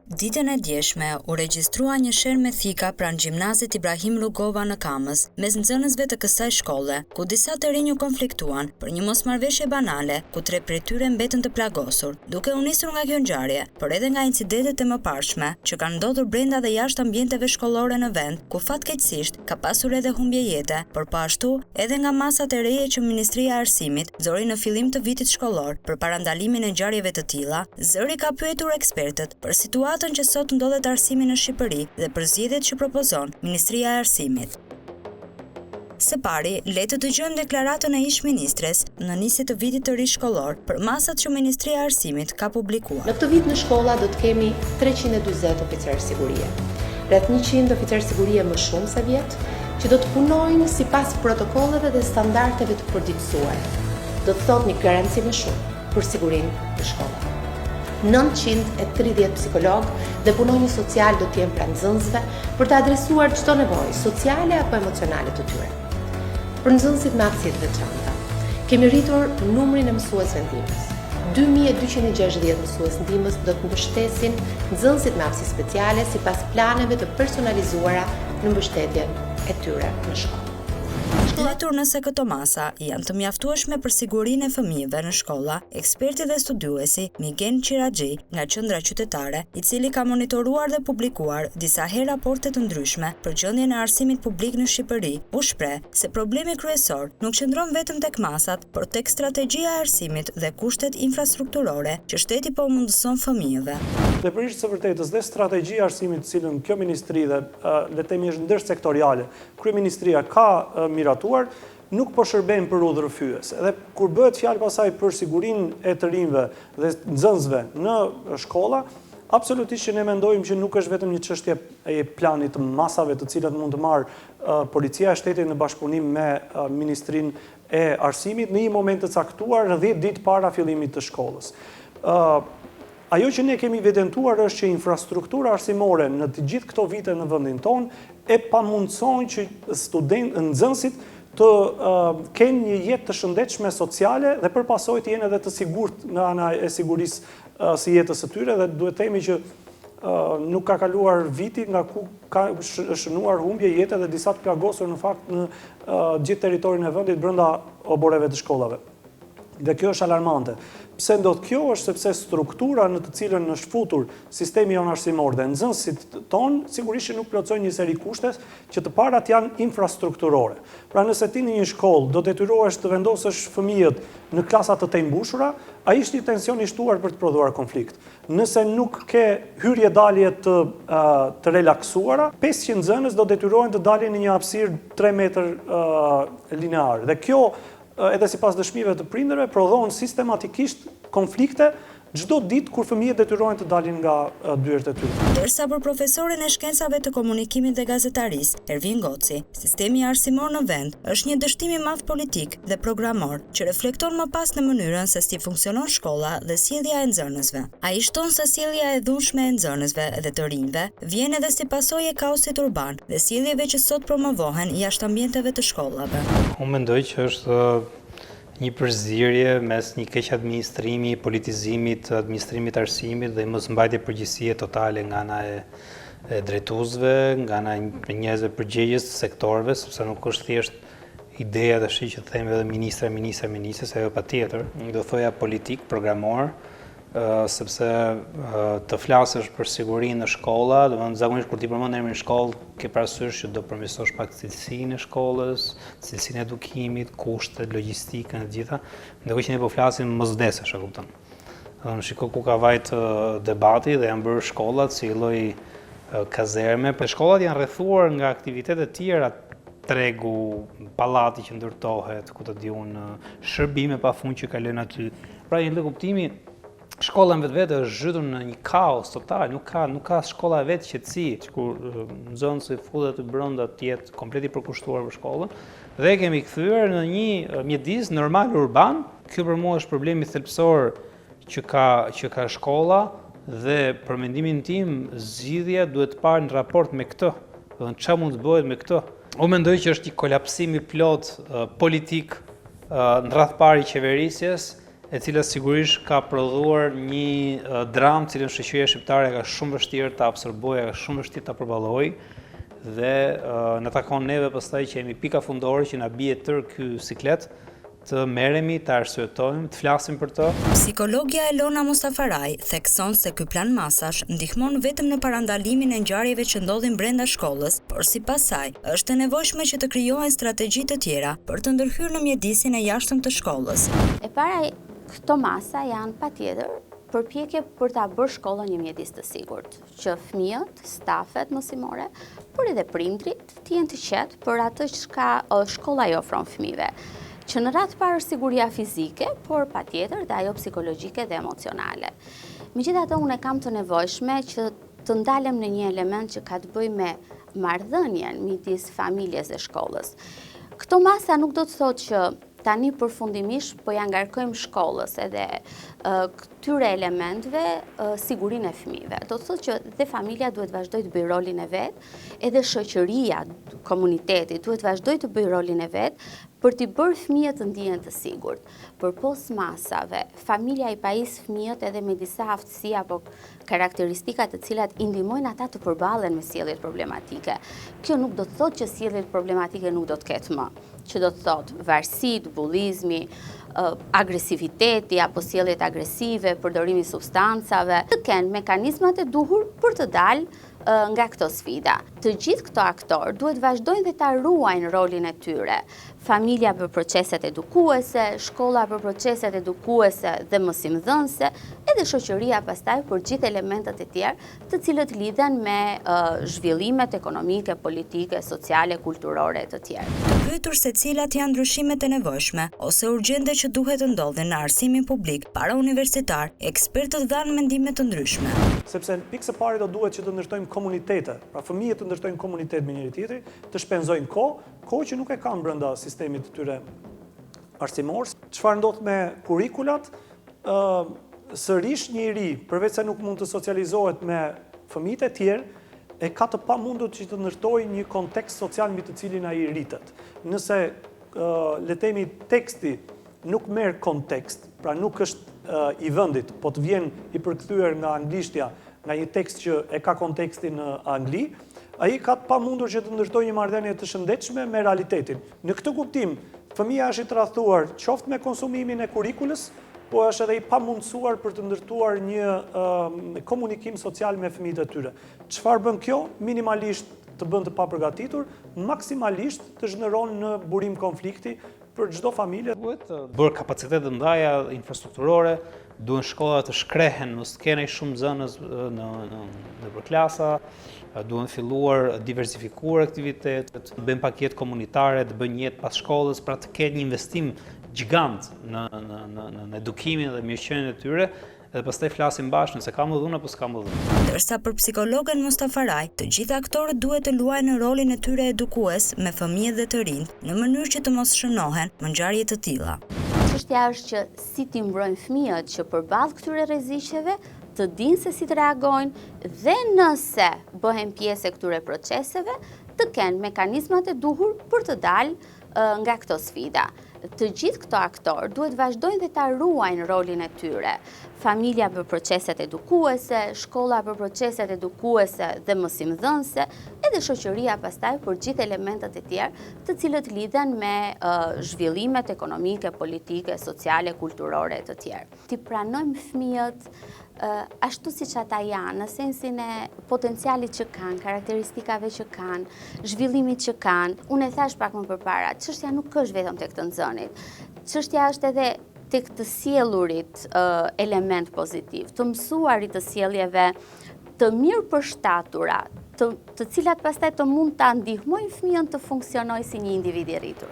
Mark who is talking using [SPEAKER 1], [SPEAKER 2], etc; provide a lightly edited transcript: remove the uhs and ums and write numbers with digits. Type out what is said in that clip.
[SPEAKER 1] Ditën e djeshme u regjistrua një sherr me thika pranë gjimnazit Ibrahim Rugova në Kamës, mes nxënësve të kësaj shkolle, ku disa të rinj u konfliktuan për një mosmarrëveshje banale, ku 3 prej tyre mbetën të plagosur, duke u nisur nga kjo ngjarje, por edhe nga incidentet e mëparshme që kanë ndodhur brenda dhe jashtë ambienteve shkollore në vend, ku fatkeqësisht ka pasur edhe humbje jete, por po ashtu edhe nga masat e reje që Ministria e Arsimit zori në fillim të vitit shkollor për parandalimin e ngjarjeve të tilla. Zëri ka pyetur ekspertët për situatën që sot ndodhet arsimi në Shqipëri dhe për zgjedhjet që propozon Ministria e Arsimit. Së pari, le të dëgjojmë deklaratën e ish-ministres në nisje të vitit të ri shkollor për masat që Ministria e Arsimit ka publikuar.
[SPEAKER 2] Në këtë vit në shkolla do të kemi 340 oficerë sigurie, rreth 100 oficerë sigurie më shumë se vjet, që do të punojnë sipas protokolleve dhe standardeve të përditësuar. Do të thotë një garanci më shumë për sigurinë në shkolla. 930 psikolog dhe punonjës social do t'jenë pranë nxënësve për të adresuar çdo nevojë sociale apo emocionale të tyre. Për nxënësit me aftësi të veçanta, kemi rritur numrin e mësuesve ndihmës. 2260 mësues ndihmës do të mbështesin nxënësit me aftësi speciale sipas planeve të personalizuara në mbështetjen e tyre në shkollë.
[SPEAKER 1] Shkëlqyer nëse këto masa janë të mjaftueshme për sigurinë e fëmijëve në shkolla, eksperti dhe studiuesi Migen Qiraxhi nga Qendra Qytetare, i cili ka monitoruar dhe publikuar disa herë raporte të ndryshme për gjendjen e arsimit publik në Shqipëri, u shpreh se problemi kryesor nuk qëndron vetëm tek masat, por tek strategjia e arsimit dhe kushtet infrastrukturore që shteti po mundëson fëmijëve.
[SPEAKER 3] Dhe për ishtë së vërtetës dhe strategjia e arsimit të cilën kjo ministri dhe le të themi është ndërsektoriale, kryeministria ka miratuar, nuk po shërben për udhërrëfyes. Edhe kur bëhet fjalë pasaj për sigurinë e të rinjve dhe nxënësve në shkolla, absolutisht që ne mendojmë që nuk është vetëm një çështje e planit të masave të cilat mund të marrë policia e shtetit në bashkëpunim me Ministrinë e Arsimit në një moment të caktuar 10 ditë para fillimit të shkollës. Ajo që ne kemi evidentuar është që infrastruktura arsimore në të gjithë këto vite në vendin tonë e pamundson që nxënësit të kenë një jetë të shëndetshme sociale dhe për pasojë të jenë edhe të sigurt nga ana e sigurisë së jetës së tyre, dhe duhet të themi që nuk ka kaluar viti nga ku ka shënuar humbje jete dhe disa të plagosur në fakt në gjithë territorin e vendit brenda oboreve të shkollave. Dhe kjo është alarmante. Pse ndodh kjo është sepse struktura në të cilën është futur sistemi jonë arsimor dhe nxënësit tonë sigurisht nuk plotësojnë një seri kushte që të parat janë infrastrukturore. Pra nëse ti në një shkollë do detyrohesh të vendosësh fëmijët në klasa të mbushura, ai është një tension i shtuar për të prodhuar konflikt. Nëse nuk ke hyrje dalje të relaksuara, 500 nxënës do detyrohen të dalin në një hapësirë 3 metër linear. Dhe kjo edhe sipas dëshmive të prindërve, prodhon sistematikisht konflikte çdo ditë kur fëmijët detyrohen të dalin nga dyert e tyre.
[SPEAKER 1] Ndërsa për profesorin e shkencave të komunikimit dhe gazetarisë, Ervin Goci, sistemi arsimor në vend është një dështim i madh politik dhe programor që reflekton më pas në mënyrën se si funksionon shkolla dhe sjellja e nxënësve. Ai shton se sjellja e dhunshme e nxënësve dhe të rinjve vjen edhe si pasojë e kaosit urban dhe sjelljeve që sot promovohen jashtë ambienteve të shkollave.
[SPEAKER 4] Unë mendoj që është një përzierje mes një keq administrimi, politizimit, administrimit arsimit dhe mos mbajtje përgjegjësie totale nga ana e drejtuesve, nga ana e njerëzve përgjegjës të sektorëve, sepse nuk është thjesht ideja tash që themi edhe ministra, se ajo patjetër, do thoja politik, programor, sepse të flasësh për sigurinë në shkolla, domethënë zakonisht kur ti përmend emrin shkollë, ke parasysh që do përmirësosh pak cilësinë e shkollës, cilësinë e edukimit, kushtet, logjistikën e gjitha, ndërkohë që ne po flasim mos vdesësh, e kupton. Domethënë shiko ku ka vajt debati dhe janë bërë shkollat si lloj kazerme, por shkollat janë rrethuar nga aktivitete të tjera, tregu, pallati që ndërtohet, ku të di unë, shërbime pafund që kalojnë aty. Pra një lloj kuptimi shkolla në vetë është zhytur në një kaos total, nuk ka shkolla e vetë qetësi, kur nxënësi futet brenda të jetë komplet i përkushtuar për shkollën, dhe kemi kthyer në një mjedis normal urban. Ky për mua është problemi thelbësor që ka shkolla dhe për mendimin tim zgjidhja duhet të parë në raport me këtë, do të çfarë mund të bëhet me këtë. Unë mendoj që është një kolapsim i plot politik në radh parë i qeverisjes e cila sigurisht ka prodhuar një dramë cilën shoqëria shqiptare ka shumë vështirë ta absorbojë, ka shumë vështirë ta përballojë dhe na takon neve pastaj që jemi pika fundore që na bie tërë ky siklet të merremi, të arsyetojmë, të flasim për të.
[SPEAKER 1] Psikologja Elona Mustafaraj thekson se ky plan masash ndihmon vetëm në parandalimin e ngjarjeve që ndodhin brenda shkollës, por sipas saj është e nevojshme që të krijohen strategji të tjera për të ndërhyrë në mjedisin e jashtëm të shkollës.
[SPEAKER 5] E para, këto masa janë patjetër përpjekje për ta bërë shkollën një mjedis të sigurt, që fëmijët, stafet mësimore, por edhe prindrit të jenë të qetë për atë që shkolla i ofron fëmijëve. Që në radhë parë është siguria fizike, por patjetër dhe ajo psikologjike dhe emocionale. Megjithatë, unë e kam të nevojshme që të ndalem në një element që ka të bëjë me marrëdhënien midis familjes dhe shkollës. Këto masa nuk do të thotë që tani përfundimisht po ja ngarkojmë shkollës edhe këtyre elementve sigurinë e fëmijëve. Do të thotë që dhe familja duhet vazhdoj të bëjë rolin e vet, edhe shoqëria, komuniteti duhet vazhdoj të bëjë rolin e vet për t'i bërë fëmijët të ndihen të sigurt. Përpos masave, familja i pajis fëmijët edhe me disa aftësi apo karakteristika të cilat i ndihmojnë ata të përballen me sjelljet problematike. Kjo nuk do të thotë që sjelljet problematike nuk do të ketë më, që do të thotë varësit, bullizmi, agresiviteti apo sjelljet agresive, përdorimi i substancave, të kenë mekanizmat e duhur për të dalë nga këto sfida. Të gjithë këto aktorë duhet vazhdojnë dhe ta ruajnë rolin e tyre. Familja për proceset edukuese, shkolla për proceset edukuese dhe mësimdhënëse, edhe shoqëria pastaj për gjithë elementet e tjerë, të cilët lidhen me zhvillimet ekonomike, politike, sociale, kulturore të tjerë.
[SPEAKER 1] Të pyetur se cilat janë ndryshimet e nevojshme ose urgjente që duhet të ndodhin në arsimin publik para universitar, ekspertët dhanë mendime të ndryshme.
[SPEAKER 3] Sepse pikë së pari do duhet që të ndërtojmë komunitete, pra fëmijët të ndërtojnë komunitet me njëri tjetrin, të shpenzojnë kohë që nuk e kanë brenda sistemit të tyre arsimor. Çfarë ndodh me kurrikulat? Sërish njëri, përveç se nuk mund të socializohet me fëmijët e tjerë, e ka të pamundur që të ndërtojë një kontekst social mbi të cilin ai rritet. Nëse le të themi teksti nuk merr kontekst, pra nuk është i vendit, po të vjen i përkthyer nga anglishtja, nga një tekst që e ka kontekstin në Angli, ai ka të pamundur që të ndërtojë një marrëdhënie të shëndetshme me realitetin. Në këtë kuptim, fëmia është i tradhtuar qoftë me konsumimin e kurrikulës, po është edhe i pamundsuar për të ndërtuar një komunikim social me fëmijët e tyre. Çfarë bën kjo? Minimalisht të bën të papërgatitur, maksimalisht të zhënëron në burim konflikti për çdo familje.
[SPEAKER 4] Duhet bërë kapacitete të mëdha infrastrukturore, duhen shkollat të shkrehen, mos kene shumë nxënës në klasa, duhen filluar diversifikuar aktivitetet, të bëjmë paketë komunitare, të bëjnë jetë pas shkollës, pra të ketë një investim gjigant në edukimin dhe mirëqenien e tyre, edhe pastaj flasim bashkë nëse ka më dhunë apo s'ka më dhunë.
[SPEAKER 1] Ndërsa për psikologen Mustafaraj, të gjithë aktorët duhet të luajnë rolin e tyre edukues me fëmijët dhe të rinjt në mënyrë që të mos shënohen në ngjarje të tilla.
[SPEAKER 5] Çështja është që si t'i mbrojnë fëmijët që përballë këtyre rreziqeve të dinë se si të reagojnë dhe nëse bëhen pjesë e këtyre proceseve, të kenë mekanizmat e duhur për të dalë nga këto sfida. Të gjithë këto aktorë duhet vazhdojnë dhe ta ruajnë rolin e tyre. Familja për proceset edukuese, shkolla për proceset edukuese dhe mësimdhënëse, edhe shoqëria pastaj për gjithë elementet e tjerë, të cilët lidhen me zhvillimet ekonomike, politike, sociale, kulturore të tjerë. Ti pranojmë fëmijët ashtu siç ata janë, në sensin e potencialit që kanë, karakteristikave që kanë, zhvillimit që kanë. Unë e thash pak më përpara, çështja nuk është vetëm tek të nxënit. Çështja është edhe tek të sjellurit element pozitiv, të mësuarit të sjelljeve të mirë përshtatura, të cilat pastaj të mund ta ndihmojnë fëmijën të funksionojë si një individ i rritur.